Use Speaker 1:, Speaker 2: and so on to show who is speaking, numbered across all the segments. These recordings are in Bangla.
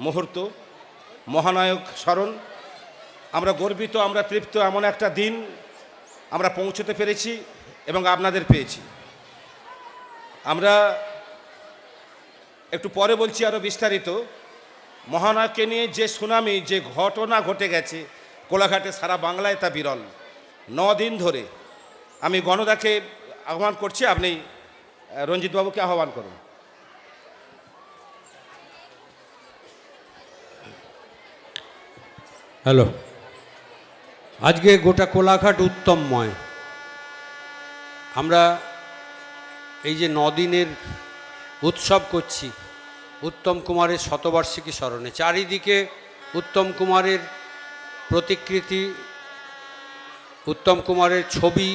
Speaker 1: মুহূর্ত, মহানায়ক স্মরণ। আমরা গর্বিত, আমরা তৃপ্ত, এমন একটা দিন আমরা পৌঁছতে পেরেছি এবং আপনাদের পেয়েছি। আমরা একটু পরে বলছি আরও বিস্তারিত। মহানায়ককে নিয়ে যে সুনামি, যে ঘটনা ঘটে গেছে কোলাঘাটে, সারা বাংলায় তা বিরল। 9 দিন ধরে আমি গণদাকে আহ্বান করছি, আপনি রঞ্জিতবাবুকে আহ্বান করুন।
Speaker 2: হ্যালো, আজকে গোটা কোলাঘাট উত্তমময়। আমরা এই যে 9 দিনের উৎসব করছি উত্তম কুমারের শতবার্ষিকী স্মরণে। চারিদিকে উত্তম কুমারের প্রতিকৃতি, উত্তম কুমারের ছবি,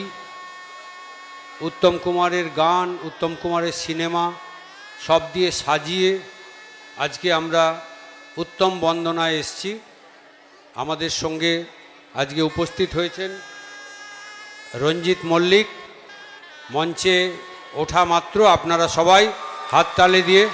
Speaker 2: উত্তম কুমারের গান, উত্তম কুমারের সিনেমা সব দিয়ে সাজিয়ে আজকে আমরা উত্তম বন্দনায় এসছি। আমাদের সঙ্গে আজকে উপস্থিত হয়েছেন রঞ্জিত মল্লিক। মঞ্চে ওঠা মাত্র আপনারা সবাই হাততালি দিয়ে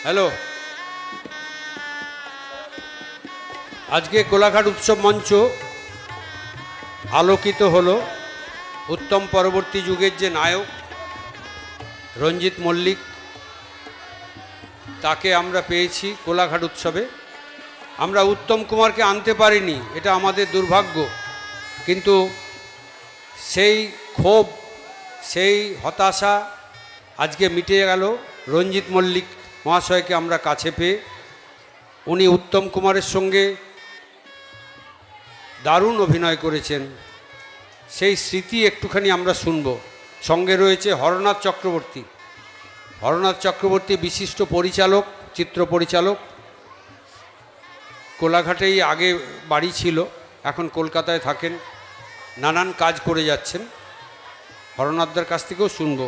Speaker 2: হ্যালো। আজকে কোলাঘাট উৎসব মঞ্চ আলোকিত হলো উত্তম পরবর্তী যুগের যে নায়ক রঞ্জিত মল্লিক, তাকে আমরা পেয়েছি কোলাঘাট উৎসবে। আমরা উত্তম কুমারকে আনতে পারিনি, এটা আমাদের দুর্ভাগ্য, কিন্তু সেই ক্ষোভ, সেই হতাশা আজকে মিটে গেল রঞ্জিত মল্লিক মহাশয়কে আমরা কাছে পেয়ে। উনি উত্তম কুমারের সঙ্গে দারুণ অভিনয় করেছেন, সেই স্মৃতি একটুখানি আমরা শুনব। সঙ্গে রয়েছে হরনাথ চক্রবর্তী। হরনাথ চক্রবর্তী বিশিষ্ট পরিচালক, চিত্র পরিচালক। কোলাঘাটেই আগে বাড়ি ছিল, এখন কলকাতায় থাকেন, নানান কাজ করে যাচ্ছেন। হরনাথদার কাছ থেকেও শুনব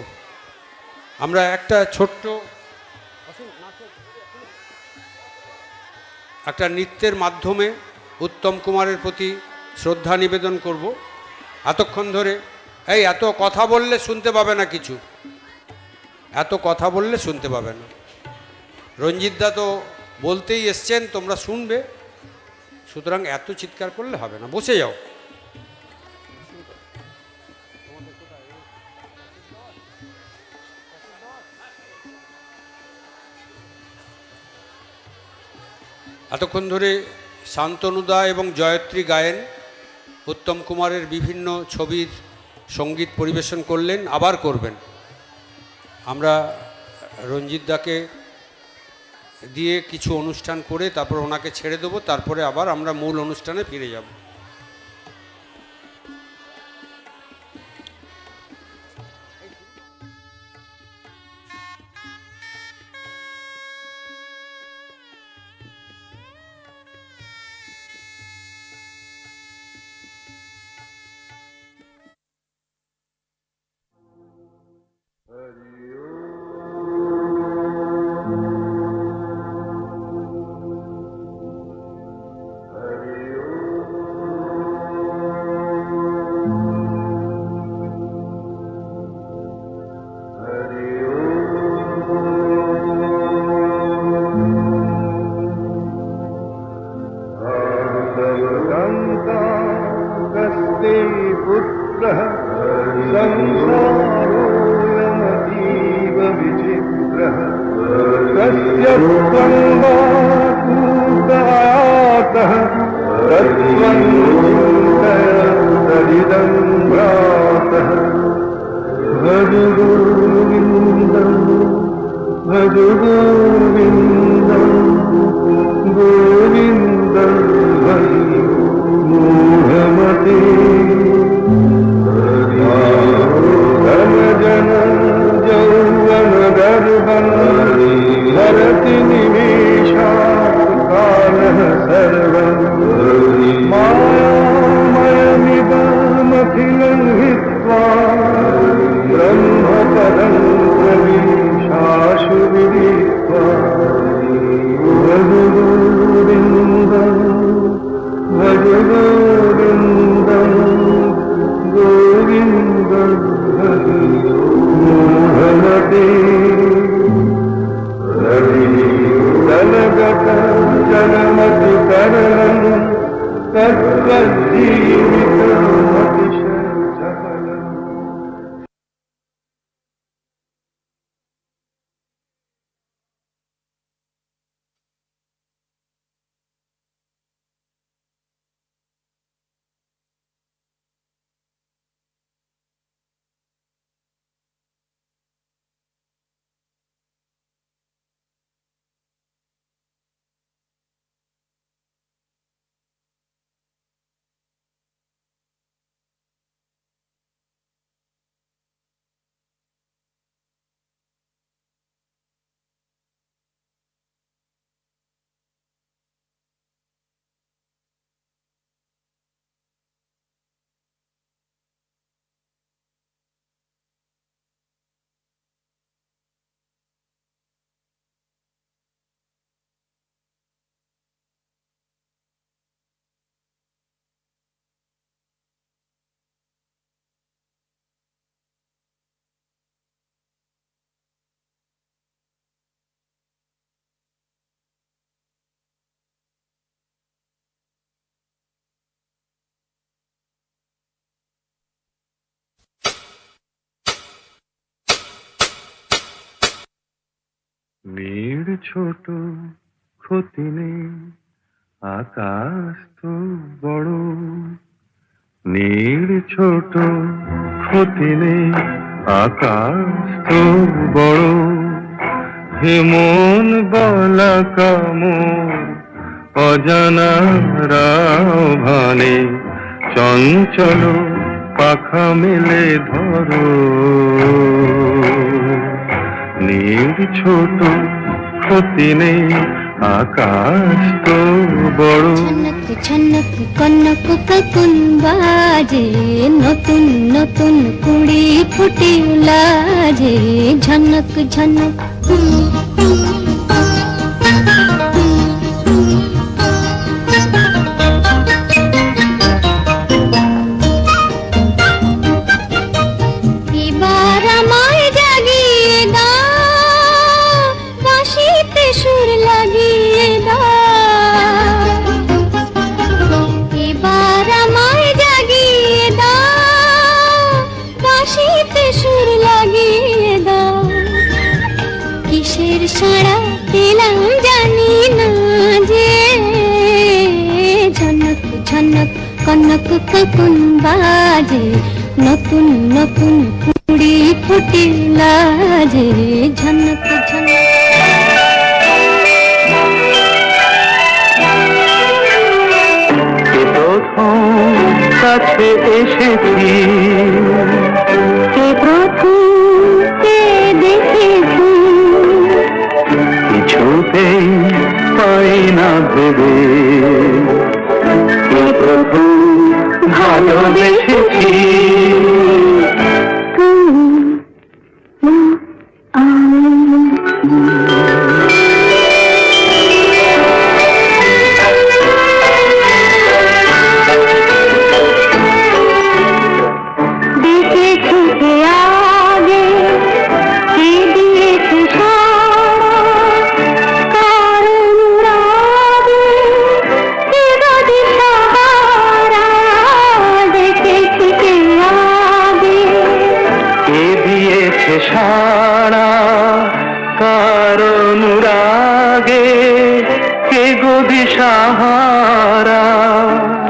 Speaker 2: আমরা একটা ছোট্ট একটা নৃত্যের মাধ্যমে উত্তম কুমারের প্রতি শ্রদ্ধা নিবেদন করব। এতক্ষণ ধরে এত কথা বললে শুনতে পাবে না, কিছু এত কথা বললে শুনতে পাবে না। রঞ্জিতদা তো বলতেই এসছেন, তোমরা শুনবে, সুতরাং এত চিৎকার করলে হবে না, বসে যাও। এতক্ষণ ধরে শান্তনুদা এবং জয়ত্রী গায়েন উত্তম কুমারের বিভিন্ন ছবির সঙ্গীত পরিবেশন করলেন, আবার করবেন। আমরা রঞ্জিতদাকে দিয়ে কিছু অনুষ্ঠান করে তারপর ওনাকে ছেড়ে দেবো, তারপরে আবার আমরা মূল অনুষ্ঠানে ফিরে যাব।
Speaker 3: पुत्रः संसारोऽयमतीव विचित्रः तस्य त्वं तत्त्वं चिन्तय तदिदं भ्रातः भज गोविन्दं भज गोविन्दं गोविन्दं भज मूढमते धन जन यौवन गर्भं धरति निमेषात् कालः सर्वं मायामयमिदमखिलं हित्वा ब्रह्मपदं प्रविशाशु विदित्वा भज गोविन्दं भज गोविन्दं गोविन्दं भज मूढमते दलगत जनमति करणं तत्त्वजीवितमतिशयचपलम् নীড় ছোট ক্ষতি নেই আকাশ তো বড় নীড় ছোট ক্ষতি নেই আকাশ তো বড় হে মন বলা কামর অজানা রাভানে চঞ্চল পাখা মেলে ধরো নীড় ছোট ক্ষতি নেই আকাশ তো বড়
Speaker 4: ঝনক ঝনক কনক কাকুন বাজে নতুন নতুন কুড়ি ফুটে লাজে ঝনক ঝনক এবার আমায় জাগিয়ে দাও বাঁশিতে সুর লাগিয়ে দাও এবার আমায় জাগিয়ে দাও বাঁশিতে সুর লাগিয়ে দাও কিসের সাড়া পেলাম জানি না যে ঝনক ঝনক কনক কাকুন বাজে নতুন নতুন কুড়ি ফুটে লাজে ঝনক ঝনক
Speaker 3: প্রথম কাছে এসেছি
Speaker 4: কে প্রথম কে দেখেছি
Speaker 3: কিছুতেই পাই না ভেবে কে প্রথম ভালোবেসেছি
Speaker 4: দেখেছি কে আগে কে দিয়েছে সারা কার অনুরাগে কে বাদে সাহারা দেখেছি কে
Speaker 3: সাড়া কার অনুরাগে কে গো দিশাহারা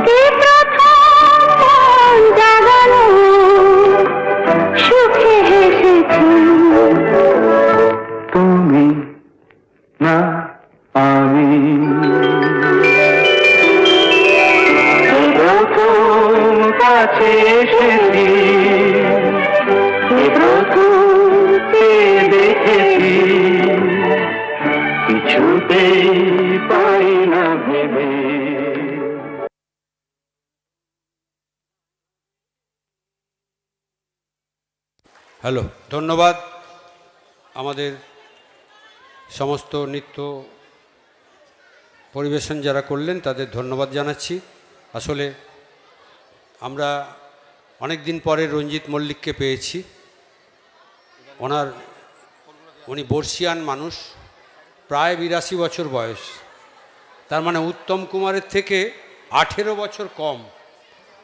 Speaker 4: কে প্রথম মন জাগালো সুখে হেসেছি
Speaker 3: তুমি না আমি প্রথম কাছে এসেছি প্রথম পেয়ে দেখেছি কিছুতেই পাই না ভেবে
Speaker 2: হ্যালো, ধন্যবাদ আমাদের সমস্ত নৃত্য পরিবেশন যারা করলেন তাদের ধন্যবাদ জানাচ্ছি। আসলে আমরা অনেক দিন পরে রঞ্জিত মল্লিককে পেয়েছি। উনি বর্ষিয়ান মানুষ, প্রায় 82 বছর বয়স। তার মানে উত্তম কুমারের থেকে 18 বছর কম,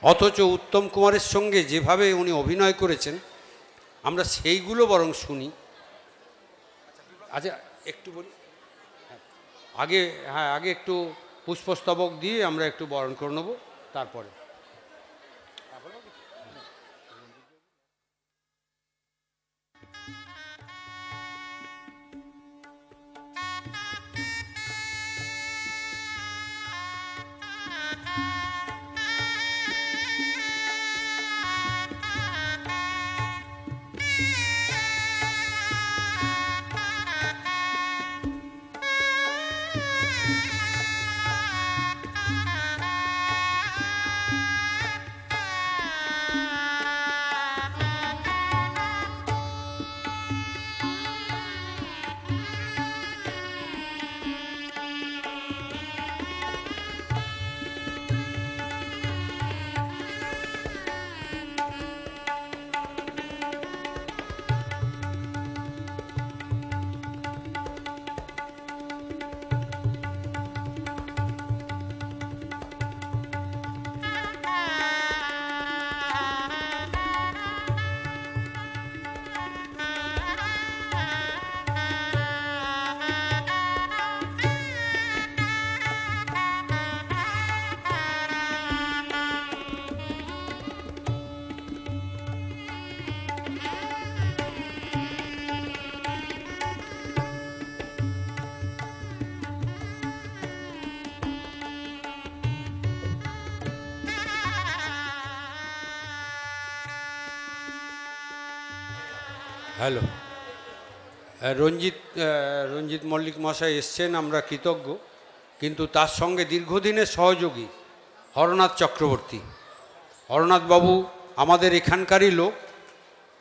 Speaker 2: অথচ উত্তম কুমারের সঙ্গে যেভাবে উনি অভিনয় করেছেন আমরা সেইগুলো বরং শুনি। আচ্ছা একটু বলি, আগে একটু পুষ্পস্তবক দিয়ে আমরা একটু বরণ করে নেব, তারপরে হ্যালো। রঞ্জিত মল্লিক মশাই এসছেন, আমরা কৃতজ্ঞ, কিন্তু তার সঙ্গে দীর্ঘদিনের সহযোগী হরনাথ চক্রবর্তী। হরনাথবাবু আমাদের এখানকারই লোক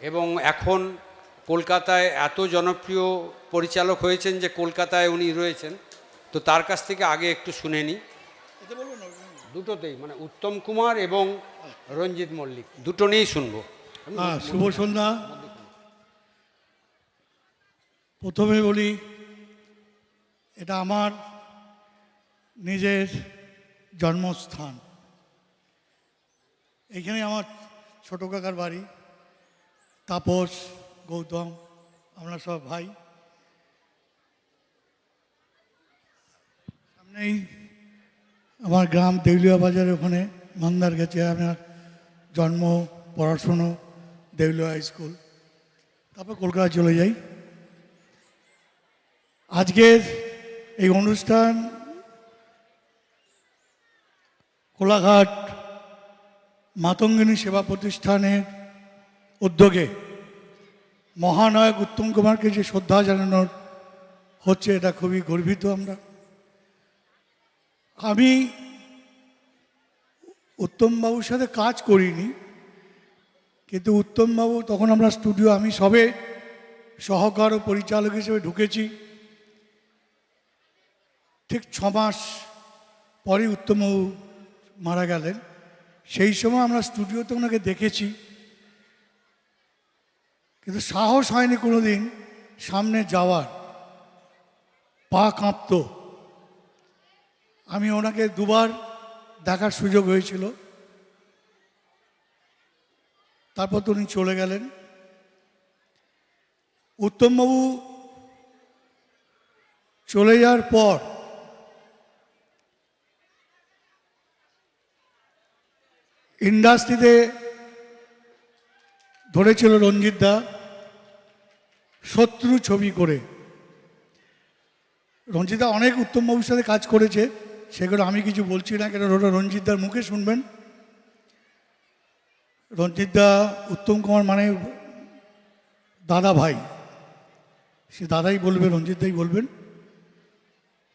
Speaker 2: এবং এখন কলকাতায় এত জনপ্রিয় পরিচালক হয়েছেন যে কলকাতায় উনি রয়েছেন। তো তার কাছ থেকে আগে একটু শুনে নিই। দুটোতেই, মানে উত্তম কুমার এবং রঞ্জিত মল্লিক দুটো নিয়েই শুনবো।
Speaker 5: শুভ সন্ধ্যা। প্রথমে বলি, এটা আমার নিজের জন্মস্থান। এখানে আমার ছোটো কাকার বাড়ি। তাপস, গৌতম, আমরা সব ভাই। সামনেই আমার গ্রাম দেউলিয়া বাজার, ওখানে মান্দার গেছে আমার জন্ম, পড়াশুনো দেউলিয়া হাই স্কুল, তারপর কলকাতা চলে যাই। আজকের এই অনুষ্ঠান কোলাঘাট মাতঙ্গিনী সেবা প্রতিষ্ঠানের উদ্যোগে মহানায়ক উত্তম কুমারকে যে শ্রদ্ধা জানানোর হচ্ছে, এটা খুবই গর্বিত আমরা। আমি উত্তমবাবুর সাথে কাজ করিনি, কিন্তু উত্তমবাবু তখন আমরা স্টুডিও, আমি সবে সহকার ও পরিচালক হিসেবে ঢুকেছি। ঠিক 6 মাস পরে উত্তমবাবু মারা গেলেন। সেই সময় আমরা স্টুডিওতে ওনাকে দেখেছি, কিন্তু সাহস হয়নি কোনো দিন সামনে যাওয়ার, পা কাঁপত। আমি ওনাকে 2বার দেখার সুযোগ হয়েছিল, তারপর তো উনি চলে গেলেন। উত্তমবাবু চলে যাওয়ার পর ইন্ডাস্ট্রিতে ধরেছিল রঞ্জিত দা শত্রু ছবি করে। রঞ্জিত দা অনেক উত্তমবাবুর সাথে কাজ করেছে, সেগুলো আমি কিছু বলছি না, কেন ওটা রঞ্জিত দার মুখে শুনবেন। রঞ্জিত দা উত্তম কুমার মানে দাদা ভাই, সে দাদাই বলবে, রঞ্জিত দাই বলবেন।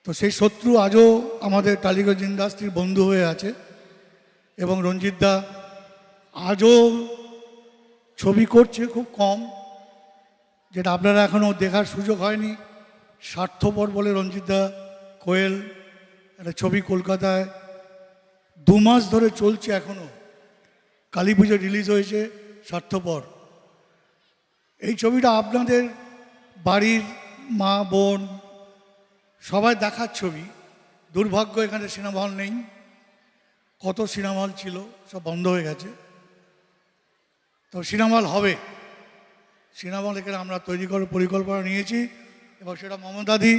Speaker 5: তো সেই শত্রু আজও আমাদের টালিগঞ্জ ইন্ডাস্ট্রির বন্ধু হয়ে আছে, এবং রঞ্জিত দা আজও ছবি করছে, খুব কম, যেটা আপনারা এখনও দেখার সুযোগ হয়নি। স্বার্থপর বলে রঞ্জিত দা কোয়েল একটা ছবি কলকাতায় 2 মাস ধরে চলছে এখনও, কালী পুজো রিলিজ হয়েছে স্বার্থপর। এই ছবিটা আপনাদের বাড়ির মা বোন সবাই দেখার ছবি। দুর্ভাগ্য এখানে সিনেমা হল নেই, কত সিনেমা হল ছিল সব বন্ধ হয়ে গেছে। তো সিনেমা হল হবে, সিনেমা হল এখানে আমরা তৈরি করার পরিকল্পনা নিয়েছি, এবং সেটা মমতাদি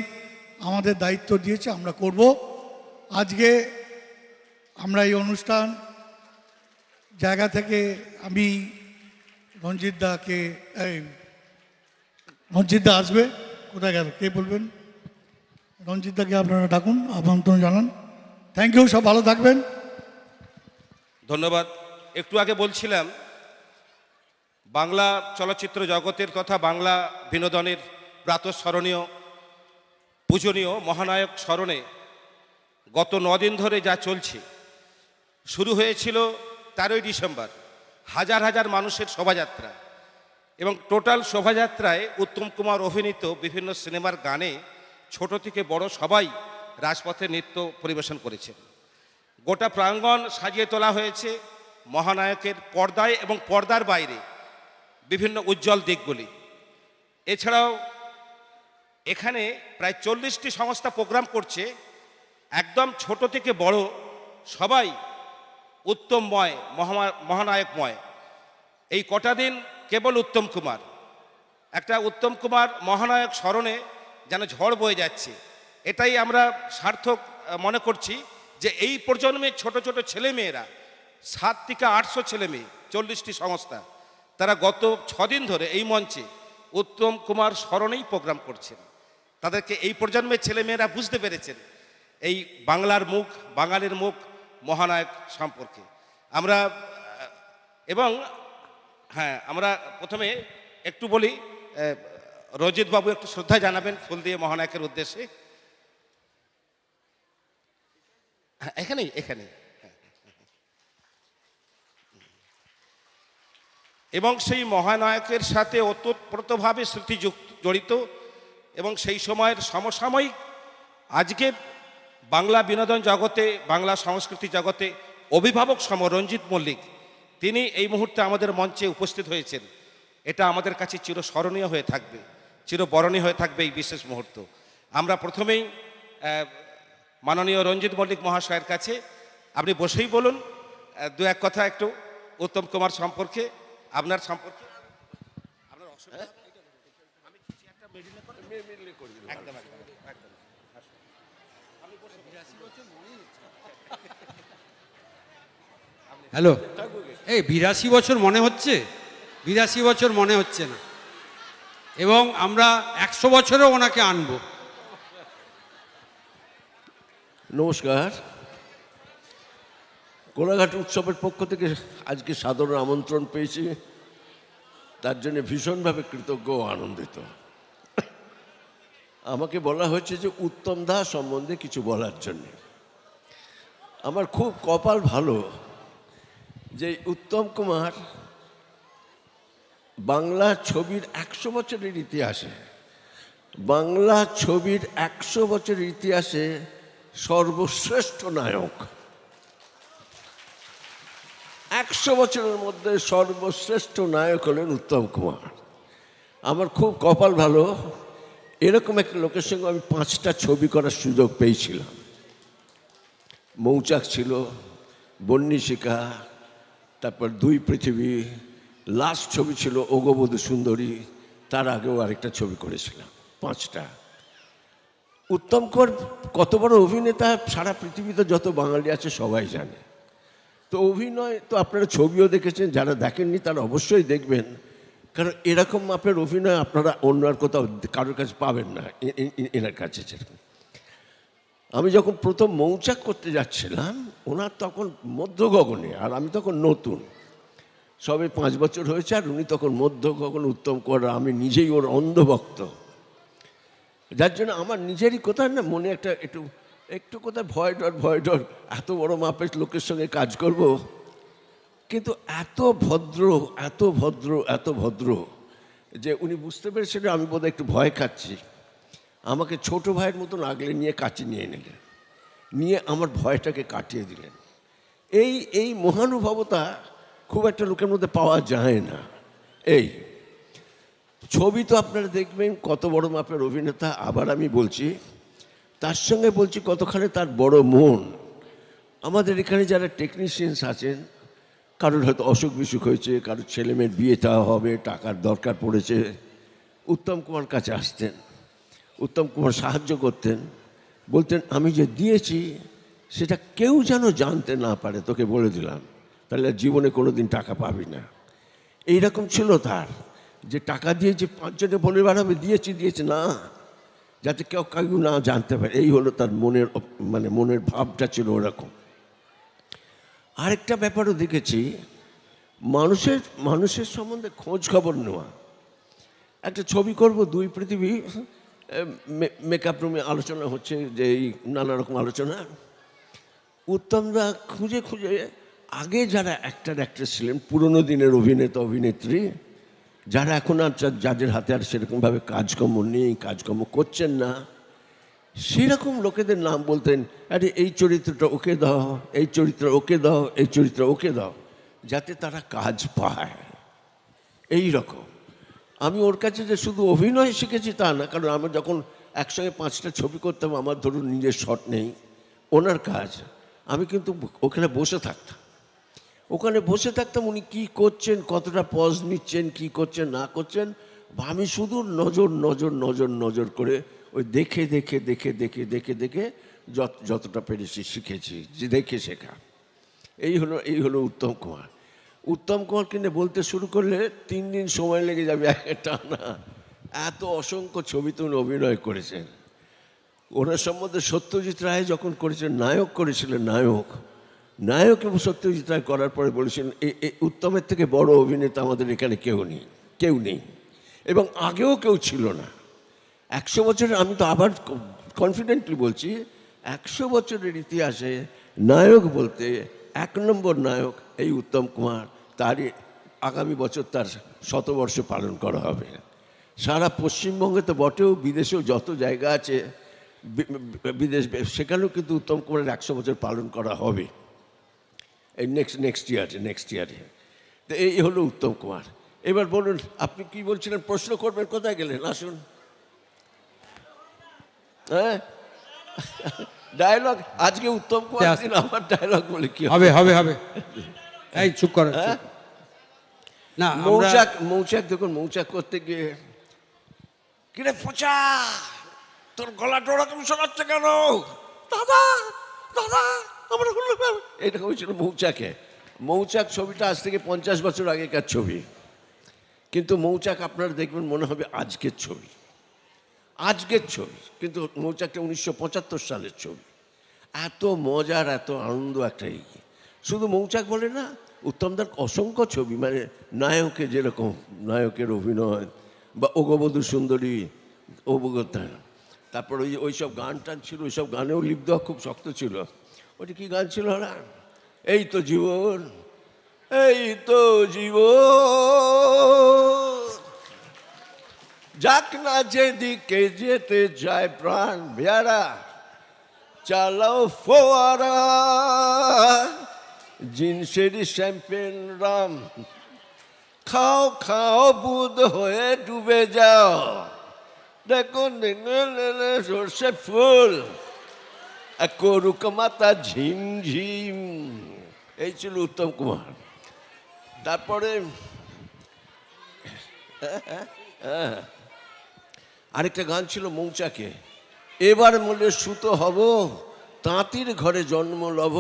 Speaker 5: আমাদের দায়িত্ব দিয়েছে, আমরা করব। আজকে আমরা এই অনুষ্ঠান জায়গা থেকে আমি রঞ্জিত দাকে, রঞ্জিত দা আসবে, কোথায় গেল কে বলবেন? রঞ্জিত দাকে আপনারা ডাকুন, আমন্ত্রণ জানান। থ্যাংক ইউ, সব ভালো থাকবেন।
Speaker 1: ধন্যবাদ। একটু আগে বলছিলাম বাংলা চলচ্চিত্র জগতের তথা বাংলা বিনোদনের প্রাতঃস্মরণীয় পূজনীয় মহানায়ক স্মরণে গত 9 দিন ধরে যা চলছে, শুরু হয়েছিল 13ই ডিসেম্বর, হাজার হাজার মানুষের শোভাযাত্রা, এবং টোটাল শোভাযাত্রায় উত্তম কুমার অভিনীত বিভিন্ন সিনেমার গানে ছোট থেকে বড় সবাই রাজপথে নৃত্য পরিবেশন করেছেন। গোটা প্রাঙ্গণ সাজিয়ে তোলা হয়েছে মহানায়কের পর্দায় এবং পর্দার বাইরে বিভিন্ন উজ্জ্বল দিকগুলি। এছাড়াও এখানে প্রায় 40টি সংস্থা প্রোগ্রাম করছে, একদম ছোট থেকে বড় সবাই উত্তমময়, মহানায়কময়। এই কটা দিন কেবল উত্তম কুমার, একটা উত্তম কুমার মহানায়ক স্মরণে যেন ঝড় বয়ে যাচ্ছে। এটাই আমরা সার্থক মনে করছি যে এই প্রজন্মের ছোট ছোট ছেলেমেয়েরা, 7 থেকে 800 ছেলেমেয়ে, 40টি সংস্থা, তারা গত 6 দিন ধরে এই মঞ্চে উত্তম কুমার স্মরণেই প্রোগ্রাম করছেন। তাদেরকে এই প্রজন্মের ছেলেমেয়েরা বুঝতে পেরেছেন এই বাংলার মুখ, বাঙালির মুখ মহানায়ক সম্পর্কে। আমরা এবং হ্যাঁ, আমরা প্রথমে একটু বলি, রঞ্জিত বাবু একটু শ্রদ্ধা জানাবেন ফুল দিয়ে মহানায়কের উদ্দেশ্যে। হ্যাঁ, এখানেই এখানেই। এবং সেই মহানায়কের সাথে ওতপ্রোতভাবে স্মৃতি জড়িত, এবং সেই সময়ের সমসাময়িক আজকে বাংলা বিনোদন জগতে, বাংলা সংস্কৃতি জগতে অভিভাবক সম রঞ্জিত মল্লিক, তিনি এই মুহূর্তে আমাদের মঞ্চে উপস্থিত হয়েছেন। এটা আমাদের কাছে চিরস্মরণীয় হয়ে থাকবে, চিরবরণীয় হয়ে থাকবে এই বিশেষ মুহূর্ত। আমরা প্রথমেই মাননীয় রঞ্জিত মল্লিক মহাশয়ের কাছে, আপনি বসেই বলুন 2-1 কথা একটু উত্তম কুমার সম্পর্কে, আপনার সম্পর্কে। আপনার অসুবিধা আমি কিছু একটা মিডলে করে দিলাম। একদম একদম একদম।
Speaker 2: হ্যালো, এই 82 বছর মনে হচ্ছে? 82 বছর মনে হচ্ছে না, এবং আমরা 100 বছরেও ওনাকে আনবো।
Speaker 6: নমস্কার। কোলাঘাট উৎসবের পক্ষ থেকে আজকে সাদর আমন্ত্রণ পেয়েছি, তার জন্য ভীষণভাবে কৃতজ্ঞ ও আনন্দিত। আমাকে বলা হয়েছে যে উত্তম দা সম্বন্ধে কিছু বলার জন্য। আমার খুব কপাল ভালো যে উত্তম কুমার বাংলা ছবির 100 বছরের ইতিহাসে, বাংলা ছবির 100 বছরের ইতিহাসে সর্বশ্রেষ্ঠ নায়ক। 100 বছরের মধ্যে সর্বশ্রেষ্ঠ নায়ক হলেন উত্তম কুমার। আমার খুব কপাল ভালো, এরকম একটা লোকের সঙ্গে আমি 5টা ছবি করার সুযোগ পেয়েছিলাম। মৌচাক ছিল, বন্যিশিকা, তারপর 2 পৃথিবী, লাস্ট ছবি ছিল অগবধূ সুন্দরী, তার আগেও আরেকটা ছবি করেছিলাম, 5টা। উত্তম কুমার কত বড় অভিনেতা সারা পৃথিবীতে যত বাঙালি আছে সবাই জানে। তো অভিনয় তো আপনারা ছবিও দেখেছেন, যারা দেখেননি তারা অবশ্যই দেখবেন, কারণ এরকম মাপের অভিনয় আপনারা অন্য আর কোথাও কারোর কাছে পাবেন না, এনার কাছে যেরকম। আমি যখন প্রথম মৌচাক করতে যাচ্ছিলাম, ওনার তখন মধ্য গগনে, আর আমি তখন নতুন, সবে 5 বছর হয়েছে, আর উনি তখন মধ্য গগন উত্তম কুমার, আমি নিজেই ওর অন্ধভক্ত। যার জন্য আমার নিজেরই কোথায় না মনে একটা একটু কোথায় ভয় ডর, এত বড় মাপের লোকের সঙ্গে কাজ করব, কিন্তু এত ভদ্র যে উনি বুঝতে পেরেছিলেন আমি বোধহয় একটু ভয় খাচ্ছি। আমাকে ছোট ভাইয়ের মতন আগলে নিয়ে কাছে নিয়ে নিলেন, নিয়ে আমার ভয়টাকে কাটিয়ে দিলেন। এই মহানুভবতা খুব একটা লোকের মধ্যে পাওয়া যায় না। এই ছবি তো আপনারা দেখবেন কত বড় মাপের অভিনেতা, আবার আমি বলছি, তার সঙ্গে বলছি কতখানি তার বড় মন। আমাদের এখানে যারা টেকনিশিয়ানস আছেন, কারোর হয়তো অসুখ বিসুখ হয়েছে, কারোর ছেলে মেয়ের বিয়েটা হবে, টাকার দরকার পড়েছে, উত্তম কুমার কাছে আসতেন, উত্তম কুমার সাহায্য করতেন, বলতেন আমি যে দিয়েছি সেটা কেউ যেন জানতে না পারে, তোকে বলে দিলাম, তাহলে জীবনে কোনো দিন টাকা পাবি না। এইরকম ছিল তার, যে টাকা দিয়ে যে 5 জনে বলে বেড়াবে দিয়েছি না, যাতে কেউ না জানতে পারে। এই হলো তার মনের ভাবটা ছিল ওরকম। আরেকটা ব্যাপারও দেখেছি, মানুষের সম্বন্ধে খোঁজ খবর নেওয়া। একটা ছবি করব, 2 পৃথিবী, মেকআপ রুমে আলোচনা হচ্ছে, যে এই নানা রকম আলোচনা। উত্তমদা খুঁজে আগে যারা অ্যাক্ট্রেস ছিলেন, পুরনো দিনের অভিনেতা অভিনেত্রী, যারা এখন আর যাদের হাতে আর সেরকমভাবে কাজকর্ম নেই, কাজকর্ম করছেন না, সেরকম লোকেদের নাম বলতেন, আরে এই চরিত্রটা ওকে দাও, এই চরিত্র ওকে দাও, এই চরিত্র ওকে দাও, যাতে তারা কাজ পায়। এই রকম আমি ওর কাছে যে শুধু অভিনয় শিখেছি তা না, কারণ আমি যখন একসঙ্গে 5টা ছবি করতাম, আমার ধরুন নিজের শট নেই, ওনার কাজ, আমি কিন্তু ওখানে বসে থাকতাম, উনি কী করছেন, কতটা পজ নিচ্ছেন, কী করছেন না করছেন, আমি শুধু নজর করে ওই দেখে যতটা পেরেছি শিখেছি, যে দেখে শেখা। এই হলো উত্তম কুমার কিনে বলতে শুরু করলে 3 দিন সময় লেগে যাবে টানা, এত অসংখ্য ছবিতে উনি অভিনয় করেছেন। ওনার সম্বন্ধে সত্যজিৎ রায় যখন করেছেন, নায়ক করেছিলেন, নায়ক এবং সত্যজিৎ রায় করার পরে বলেছেন, উত্তমের থেকে বড় অভিনেতা আমাদের এখানে কেউ নেই, এবং আগেও কেউ ছিল না। 100 বছরের, আমি তো আবার কনফিডেন্টলি বলছি, 100 বছরের ইতিহাসে নায়ক বলতে 1 নম্বর নায়ক এই উত্তম কুমার। তারই আগামী বছর তার 100বর্ষ পালন করা হবে। সারা পশ্চিমবঙ্গে তো বটেও, বিদেশেও যত জায়গা আছে বিদেশ, সেখানেও কিন্তু উত্তম কুমারের 100 বছর পালন করা হবে এই নেক্সট ইয়ারে। তো এই হলো উত্তম কুমার। এবার বলুন, আপনি কি বলছিলেন, প্রশ্ন করবেন, কোথায় গেলেন, আসুন। হ্যাঁ, ডায়লগ আজকে উত্তম কুমার দিন, আমার ডায়লগ বলে কি
Speaker 2: হবে? এই চুপ করো। না,
Speaker 6: মৌচাক দেখুন, মৌচাক করতে গিয়ে, কিরে পচা, তোর গলাটা ওরকম শোনাচ্ছে কেন? দাদা আমার এটা হয়েছিল মৌচাক ছবিটা আজ থেকে 50 বছর আগেকার ছবি, কিন্তু মৌচাক আপনারা দেখবেন মনে হবে আজকের ছবি, কিন্তু মৌচাকটা 1975 সালের ছবি। এত মজার, এত আনন্দ একটা, শুধু মৌচাক বলে না, উত্তমদার অসংখ্য ছবি, নায়কে যেরকম নায়কের অভিনয়, বা ওগবধূ সুন্দরী, অবগতা, তারপর ওই সব গান টান ছিল, ওই সব গানেও লিপ দেওয়া খুব শক্ত ছিল। ওটা কি গান ছিল না, এই তো জীবন, যাক না যেদিকে যেতে যায় প্রাণ বেয়ারা, চালাও ফোয়ারা, জিন্সের শ্যাম্পেন রাম, খাও বুধ হয়ে ডুবে যাও, দেখো সর্ষে ফুল করুক মাতা ঝিমঝিম। এই ছিল উত্তম কুমার। তারপরে হ্যাঁ, আরেকটা গান ছিল মৌচাকে, এবার মূলে সুতো হব, তাঁতির ঘরে জন্ম লভ,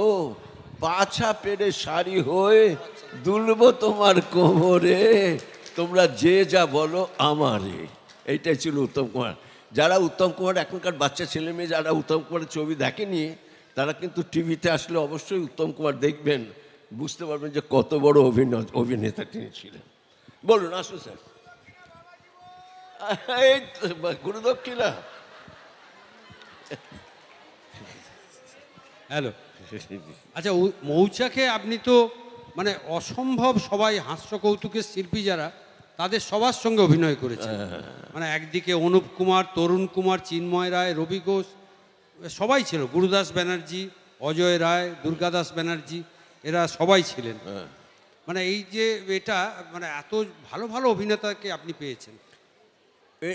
Speaker 6: পাছা পেরে শাড়ি হয়ে দুলব তোমার কোমরে, তোমরা যে যা বলো আমারে। এইটাই ছিল উত্তম কুমার। যারা উত্তম কুমার, এখনকার বাচ্চা ছেলে মেয়ে যারা উত্তম কুমারের ছবি দেখেনি, তারা কিন্তু টিভিতে আসলে অবশ্যই উত্তম কুমার দেখবেন, বুঝতে পারবেন যে কত বড় অভিনেতা তিনি ছিলেন। বলুন, আসুন স্যার। এই তো, গুরুদক্ষিণা।
Speaker 2: হ্যালো। আচ্ছা, মৌচাকে আপনি তো মানে অসম্ভব, সবাই হাস্য কৌতুকের শিল্পী যারা, তাদের সবার সঙ্গে অভিনয় করেছেন। মানে একদিকে অনুপ কুমার, তরুণ কুমার, চিন্ময় রায়, রবি ঘোষ, সবাই ছিল, গুরুদাস ব্যানার্জি, অজয় রায়, দুর্গাদাস ব্যানার্জি, এরা সবাই ছিলেন। মানে এই যে এটা, মানে এত ভালো ভালো অভিনেতাকে আপনি পেয়েছেন।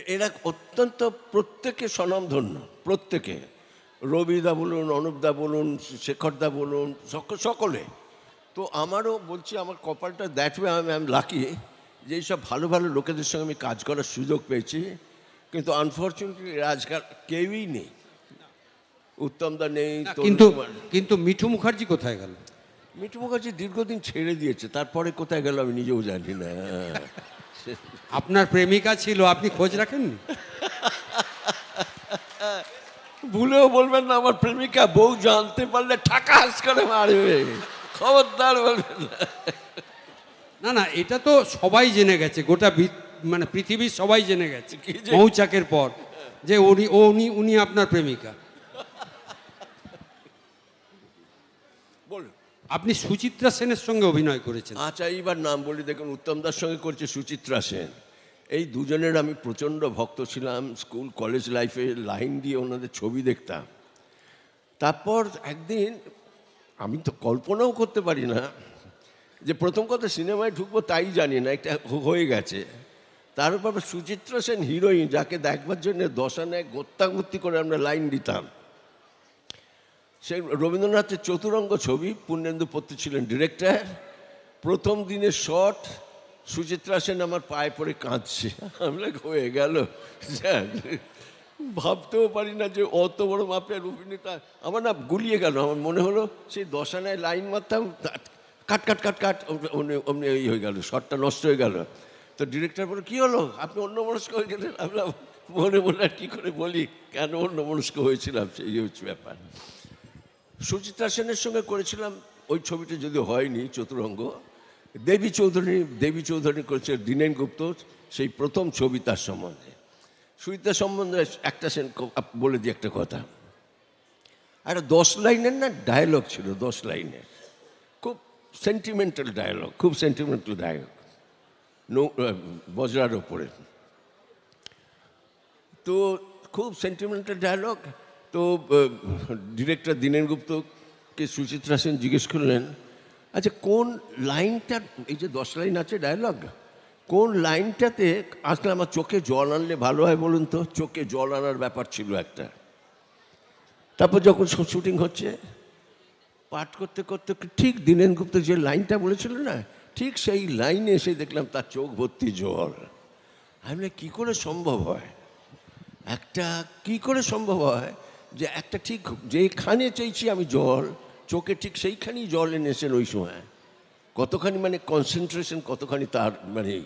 Speaker 6: এরা অত্যন্ত প্রত্যেকে স্বনামধন্য, প্রত্যেকে। রবিদা বলুন, অনুপদা বলুন, শেখরদা বলুন, সকলে। তো আমারও বলছি, আমার কপালটা দ্যাট ওয়ে, আমি লাকি যে এইসব ভালো ভালো লোকেদের সঙ্গে আমি কাজ করার সুযোগ পেয়েছি। কিন্তু আনফর্চুনেটলি আজকাল কেউই নেই, উত্তমদা নেই,
Speaker 2: কিন্তু কিন্তু মিঠু মুখার্জি কোথায় গেল?
Speaker 6: মিঠু মুখার্জি দীর্ঘদিন ছেড়ে দিয়েছে, তারপরে কোথায় গেল আমি নিজেও জানি না।
Speaker 2: আপনার প্রেমিকা ছিল, আপনি খোঁজ রাখেননি?
Speaker 6: ভুলেও বলবেন না আমার প্রেমিকা, বউ জানতে পারলে ঠাকাস করে মারবে, খবরদার বলবেন না।
Speaker 2: না না, এটা তো সবাই জেনে গেছে, গোটা মানে পৃথিবীর সবাই জেনে গেছে
Speaker 6: কি যে-
Speaker 2: মৌচাকের পর যে উনি আপনার প্রেমিকা।
Speaker 6: বলুন।
Speaker 2: আপনি সুচিত্রা সেনের সঙ্গে অভিনয় করেছেন।
Speaker 6: আচ্ছা, এইবার নাম বলি, দেখুন, উত্তমদার সঙ্গে করছে সুচিত্রা সেন। এই দুজনের আমি প্রচণ্ড ভক্ত ছিলাম। স্কুল কলেজ লাইফে লাইন দিয়ে ওনাদের ছবি দেখতাম। তারপর একদিন, আমি তো কল্পনাও করতে পারি না যে প্রথম কথা সিনেমায় ঢুকবো, তাই জানি না, এটা হয়ে গেছে। তারপর সুচিত্রা সেন হিরোইন, যাকে দেখবার জন্য দশানায় গোত্তাগুত্তি করে আমরা লাইন দিতাম। সে রবীন্দ্রনাথের চতুরঙ্গ ছবি, পূর্ণেন্দু পত্র ছিলেন ডিরেক্টর। প্রথম দিনের শট, সুচিত্রা সেন আমার পায়ে পড়ে কাঁদছে। আমরা হয়ে গেল। ভাবতেও পারি না যে অত বড় মাপের অভিনেতা। আমার না গুলিয়ে গেল, আমার মনে হলো সেই দশানায় লাইন মারতাম, কাট কাট কাট কাট, অমনি এই হয়ে গেল, শটটা নষ্ট হয়ে গেল। তো ডিরেক্টর বলে, কী হলো, আপনি অন্য মনস্ক হয়ে গেলেন। আমরা মনে মনে আর কী করে বলি, কেন অন্য মনস্ক হয়েছিলাম, সেই হচ্ছে ব্যাপার। সুচিত্রা সেনের সঙ্গে করেছিলাম ওই ছবিটা, যদি হয়নি চতুরঙ্গ। দেবী চৌধুরী করেছে দীনেন গুপ্ত, সেই প্রথম ছবি তার সম্বন্ধে। সুচিত্রা সম্বন্ধে একটা সেন বলে দিই একটা কথা। একটা 10 লাইনের না ডায়লগ ছিল, 10 লাইনের, খুব সেন্টিমেন্টাল ডায়লগ, খুব সেন্টিমেন্টাল ডায়লগ, বজরার ওপরে। তো খুব সেন্টিমেন্টাল ডায়লগ। তো ডিরেক্টর দীনেন গুপ্তকে সুচিত্রা সেন জিজ্ঞেস করলেন, আচ্ছা কোন লাইনটা, এই যে 10 লাইন আছে ডায়লগ, কোন লাইনটাতে আসলে আমার চোখে জল আনলে ভালো হয় বলুন তো? চোখে জল আনার ব্যাপার ছিল একটা। তারপর যখন শুটিং হচ্ছে, পাঠ করতে করতে ঠিক দীনেন গুপ্ত যে লাইনটা বলেছিল না, ঠিক সেই লাইনে এসে দেখলাম তার চোখ ভর্তি জল। আমি কী করে সম্ভব হয়, কী করে সম্ভব হয় যে একটা ঠিক যেখানে চাইছি আমি জল, চোখে ঠিক সেইখানেই জল এনেছেন ওই সময়। কতখানি মানে কনসেন্ট্রেশন, কতখানি তার মানে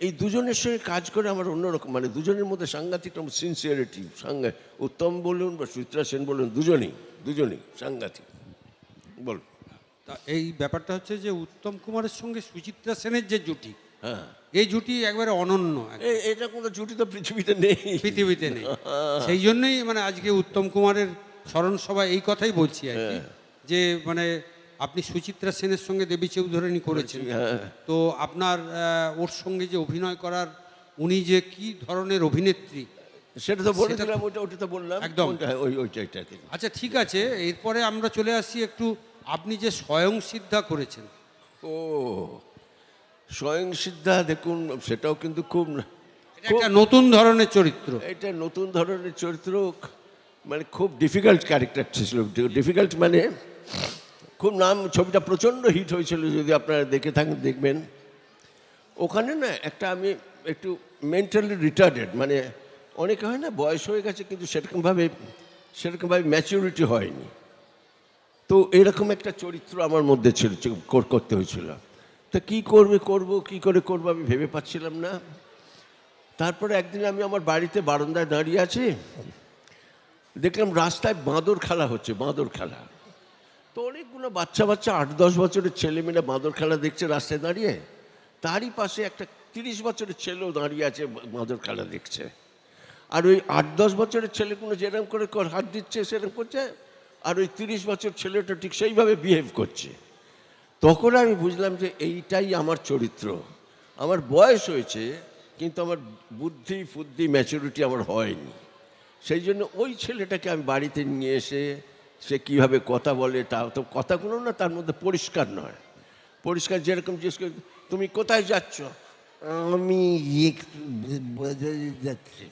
Speaker 6: এই দুজনের সঙ্গে কাজ করে আমার অন্যরকম, মানে দুজনের মধ্যে সাংঘাতিক সিনসিয়ারিটি, উত্তম বলুন বা সুচিত্রা সেন বলুন, দুজনেই সাংঘাতিক। বলুন।
Speaker 2: তা এই ব্যাপারটা হচ্ছে যে উত্তম কুমারের সঙ্গে সুচিত্রা সেনের যে জুটি,
Speaker 6: হ্যাঁ,
Speaker 2: এই জুটি একবারে অনন্য,
Speaker 6: এটা কোনো জুটি তো পৃথিবীতে নেই।
Speaker 2: সেই জন্যই মানে আজকে উত্তম কুমারের স্মরণ সভায় এই কথাই বলছি আর কি, যে মানে আপনি সুচিত্রা সেনের সঙ্গে দেবী চৌধুরানী করেছেন। তো আপনার ওর সঙ্গে যে অভিনয় করার, উনি যে কি ধরনের অভিনেত্রী,
Speaker 6: সেটা তো বলেছিলাম, ওটা তো বললাম
Speaker 2: একদম।
Speaker 6: ওইটা।
Speaker 2: আচ্ছা ঠিক আছে, এরপরে আমরা চলে আসছি একটু, আপনি যে স্বয়ং সিদ্ধা করেছেন।
Speaker 6: ও স্বয়ং সিদ্ধা, দেখুন সেটাও কিন্তু খুব
Speaker 2: একটা নতুন ধরনের চরিত্র।
Speaker 6: এটা নতুন ধরনের চরিত্র, মানে খুব ডিফিকাল্ট ক্যারেক্টার ছিল। ডিফিকাল্ট মানে খুব নাম, ছবিটা প্রচণ্ড হিট হয়েছিল, যদি আপনারা দেখে থাকেন দেখবেন। ওখানে না একটা আমি একটু মেন্টালি রিটার্ডেড, মানে অনেকে হয় না বয়স হয়ে গেছে কিন্তু সেরকমভাবে ম্যাচুরিটি হয়নি। তো এরকম একটা চরিত্র আমার মধ্যে ছিল, করতে হয়েছিল। তা কী করবো আমি ভেবে পাচ্ছিলাম না। তারপরে একদিন আমি আমার বাড়িতে বারান্দায় দাঁড়িয়ে আছি, দেখলাম রাস্তায় বাঁদর খেলা হচ্ছে, বাঁদর খেলা। তো অনেকগুলো বাচ্চা 8-10 বছরের ছেলেমেয়েরা বাঁদর খেলা দেখছে রাস্তায় দাঁড়িয়ে। তারই পাশে একটা 30 বছরের ছেলেও দাঁড়িয়ে আছে, বাঁদর খেলা দেখছে। আর ওই 8-10 বছরের ছেলেগুলো যেরকম করে হাত দিচ্ছে সেরকম করছে, আর ওই 30 বছর ছেলেটা ঠিক সেইভাবে বিহেভ করছে। তখন আমি বুঝলাম যে এইটাই আমার চরিত্র। আমার বয়স হয়েছে কিন্তু আমার বুদ্ধি ফুদ্ধি ম্যাচুরিটি আমার হয়নি। সেই জন্য ওই ছেলেটাকে আমি বাড়িতে নিয়ে এসে সে কীভাবে কথা বলে, তা তো কথাগুলো না তার মধ্যে পরিষ্কার নয়। পরিষ্কার যেরকম জিজ্ঞেস করে, তুমি কোথায় যাচ্ছ? আমি একটু বাজারে যাচ্ছি।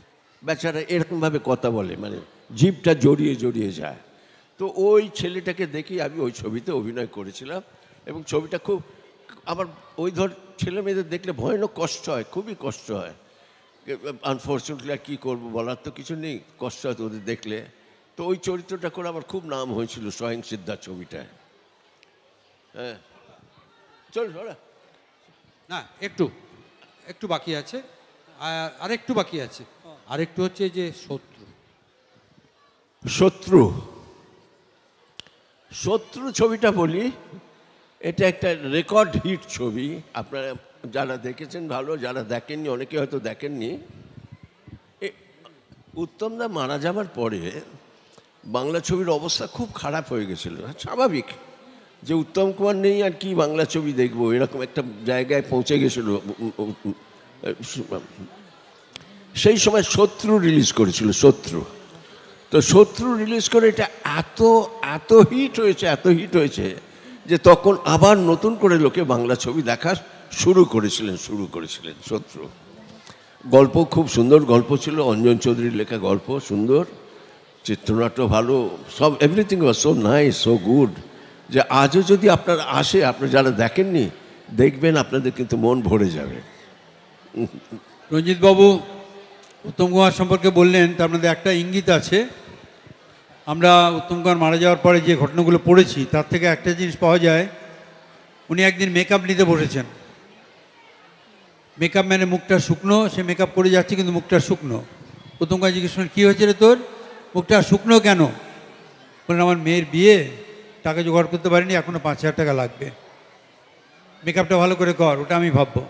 Speaker 6: বেচারা এরকমভাবে কথা বলে, মানে জিভটা জড়িয়ে যায়। তো ওই ছেলেটাকে দেখি আমি ওই ছবিতে অভিনয় করেছিলাম, এবং ছবিটা খুব আমার ওই ছেলে মেয়েদের দেখলে ভয়ানক কষ্ট হয়, খুবই কষ্ট হয়। আনফর্চুনেটলি আর কী করবো, বলার তো কিছু নেই, কষ্ট হয় তো ওদের দেখলে। তো ওই চরিত্রটা করে আমার খুব নাম হয়েছিল স্বয়ংসিদ্ধা ছবিটায়। হ্যাঁ, চল ওরা
Speaker 2: না, একটু বাকি আছে, আরেকটু বাকি আছে। আরেকটু হচ্ছে যে
Speaker 6: শত্রু ছবিটা বলি, এটা একটা রেকর্ড হিট ছবি। আপনারা যারা দেখেছেন ভালো, যারা দেখেননি অনেকে হয়তো দেখেননি। উত্তমদা মারা যাবার পরে বাংলা ছবির অবস্থা খুব খারাপ হয়ে গেছিল। স্বাভাবিক যে উত্তম কুমার নেই আর কি বাংলা ছবি দেখবো, এরকম একটা জায়গায় পৌঁছে গেছিল। সেই সময় শত্রু রিলিজ করেছিল, তো শত্রু রিলিজ করে এটা এত হিট হয়েছে যে তখন আবার নতুন করে লোকে বাংলা ছবি দেখা শুরু করেছিলেন শত্রু। গল্প খুব সুন্দর গল্প ছিল, অঞ্জন চৌধুরীর লেখা গল্প, সুন্দর চিত্রনাট্য ভালো, সব everything was so nice, so good, যে আজও যদি আপনারা আপনারা যারা দেখেননি দেখবেন, আপনাদের কিন্তু মন ভরে যাবে।
Speaker 7: রঞ্জিতবাবু উত্তম কুমার সম্পর্কে বললেন, তার মধ্যে একটা ইঙ্গিত আছে। আমরা উত্তম কুমার মারা যাওয়ার পরে যে ঘটনাগুলো পড়েছি তার থেকে একটা জিনিস পাওয়া যায়, উনি একদিন মেকআপ নিতে বসেছেন। মেকআপ ম্যানে মুখটা শুকনো, সে মেকআপ করে যাচ্ছে কিন্তু মুখটা শুকনো। উত্তম কুমার জিজ্ঞেস করেন, কী হয়েছে রে তোর, মুখটা শুকনো কেন? বললেন, আমার মেয়ের বিয়ে, টাকা জোগাড় করতে পারিনি, এখনও 5,000 টাকা লাগবে, মেকআপটা ভালো করে কর, ওটা আমি ভাববো।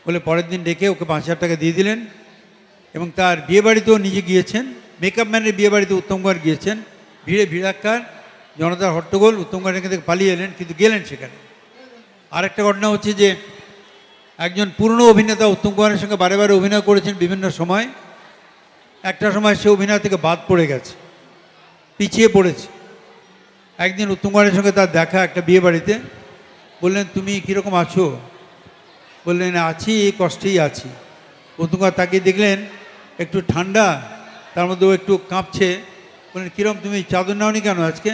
Speaker 7: বলে পরের দিন ডেকে ওকে 5,000 টাকা দিয়ে দিলেন, এবং তার বিয়ে বাড়িতেও নিজে গিয়েছেন। মেকআপ ম্যানের বিয়ে বাড়িতে উত্তম কুমার গিয়েছেন, ভিড়াক্কার, জনতার হট্টগোল, উত্তম কুমার এখান থেকে পালিয়ে এলেন, কিন্তু গেলেন সেখানে। আরেকটা ঘটনা হচ্ছে যে একজন পুরনো অভিনেতা উত্তম কুমারের সঙ্গে বারে বারে অভিনয় করেছেন বিভিন্ন সময়। একটা সময় সে অভিনয় থেকে বাদ পড়ে গেছে, পিছিয়ে পড়েছে। একদিন উত্তম কুমারের সঙ্গে তার দেখা একটা বিয়ে বাড়িতে। বললেন, তুমি কীরকম আছো? বললেন, আছি, এই কষ্টেই আছি। উত্তম কুমার তাকিয়ে দেখলেন একটু ঠান্ডা, তার মধ্যে ও একটু কাঁপছে। বললেন, কীরকম, তুমি চাদর নাওনি কেন আজকে?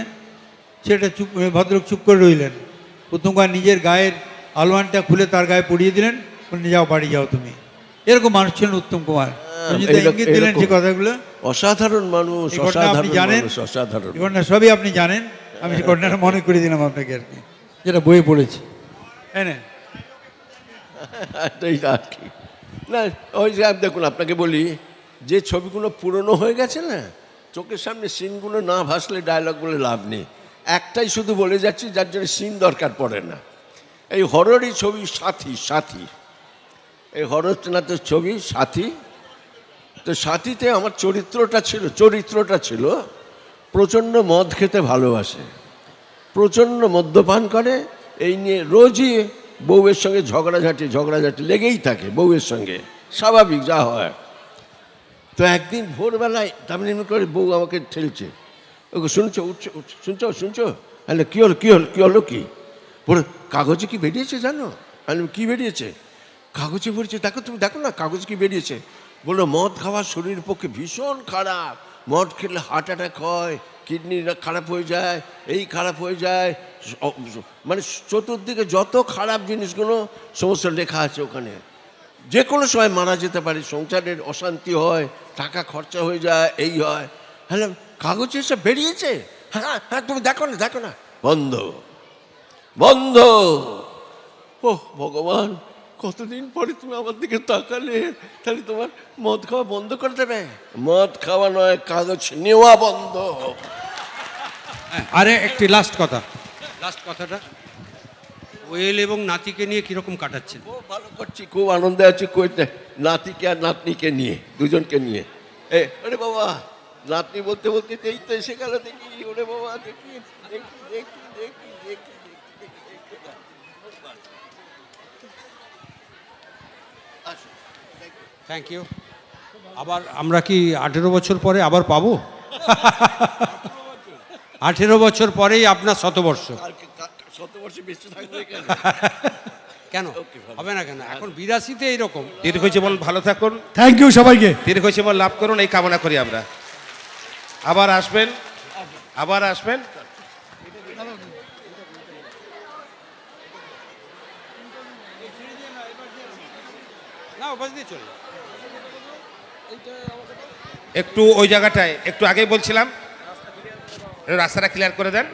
Speaker 7: সেটা ভদ্রলোক চুপ করে রইলেন। উত্তম কুমার নিজের গায়ের আলওয়ানটা খুলে তার গায়ে পরিয়ে দিলেন, বললেন, যাও বাড়ি যাও তুমি। এরকম মানুষ ছিলেন উত্তম কুমার। ইঙ্গিত দিলেন যে কথাগুলো।
Speaker 6: অসাধারণ মানুষ,
Speaker 7: আপনি জানেন,
Speaker 6: অসাধারণ
Speaker 7: ঘটনা সবই আপনি জানেন। আমি সেই ঘটনাটা মনে করে দিলাম আপনাকে আর কি, যেটা বইয়ে পড়েছি। হ্যাঁ না,
Speaker 6: আর কি না, ওই যে দেখুন আপনাকে বলি, যে ছবিগুলো পুরনো হয়ে গেছে না, চোখের সামনে সিনগুলো না ভাসলে ডায়লগ বলে লাভ নেই। একটাই শুধু বলে যাচ্ছি, যার জন্য সিন দরকার পড়ে না। এই হররই ছবি সাথী, এই হরনাথের ছবি সাথী। তো সাথীতে আমার চরিত্রটা ছিল প্রচণ্ড মদ খেতে ভালোবাসে, প্রচণ্ড মদ্যপান করে, এই নিয়ে রোজই বউয়ের সঙ্গে ঝগড়াঝাঁটি লেগেই থাকে বউয়ের সঙ্গে, স্বাভাবিক যা হয়। তো একদিন ভোরবেলায় তেমনি করে বউ আমাকে ঠেলছে, ওকে শুনছো? হ্যালো, কী হলো কি? বলে, কাগজে কি বেরিয়েছে জানো? আমি কী বেরিয়েছে? কাগজে বেরিয়েছে, তুমি দেখো না কাগজ কি বেরিয়েছে। বললো, মদ খাওয়া শরীরের পক্ষে ভীষণ খারাপ, মদ খেলে হার্ট অ্যাটাক হয়, কিডনি খারাপ হয়ে যায়, এই খারাপ হয়ে যায়, মানে চতুর্দিকে যত খারাপ জিনিসগুলো সমস্ত লেখা আছে ওখানে। যে কোনো সময় মারা যেতে পারি, সংসারের অশান্তি হয়, টাকা খরচা হয়ে যায়, এই হয়। হ্যাঁ, কাগজে এসে বেরিয়েছে, হ্যাঁ হ্যাঁ তুমি দেখো না, বন্ধ বন্ধ। ও ভগবান, কতদিন পরে তুমি আমার দিকে তাকালে, তাহলে তোমার মদ খাওয়া বন্ধ করে দেবে? মদ খাওয়া নয়, কাগজ নেওয়া বন্ধ।
Speaker 2: আরে একটি লাস্ট কথাটা, ওয়েল এবং নাতিকে নিয়ে কিরকম কাটাচ্ছেন?
Speaker 6: খুব ভালো করছি, খুব আনন্দে আছি, নাতিকে আর নাতনিকে নিয়ে, দুজনকে নিয়ে। ওরে বাবা, নাতনি বলতে বলতে এই তো এসে গেল, দেখি ওরে বাবা, দেখি দেখি দেখি দেখি দেখি
Speaker 2: থ্যাংক ইউ। আবার আমরা কি 18 বছর পরে আবার পাবো? 18 বছর পরেই আপনার শতবর্ষ।
Speaker 6: 100 বেশি থাকবে কেন?
Speaker 2: কেন হবে না কেন? এখন 82-তে এইরকম।
Speaker 1: দীর্ঘজীবন ভালো থাকুন,
Speaker 5: থ্যাংক ইউ সবাইকে।
Speaker 1: দীর্ঘজীবন লাভ করুন, এই কামনা করি আমরা। আবার আসবেন।
Speaker 2: না, ওপাশ দিয়ে চলে।
Speaker 1: একটু ওই জায়গাটায় একটু আগেই বলছিলাম, রাস্তাটা ক্লিয়ার করে দেন।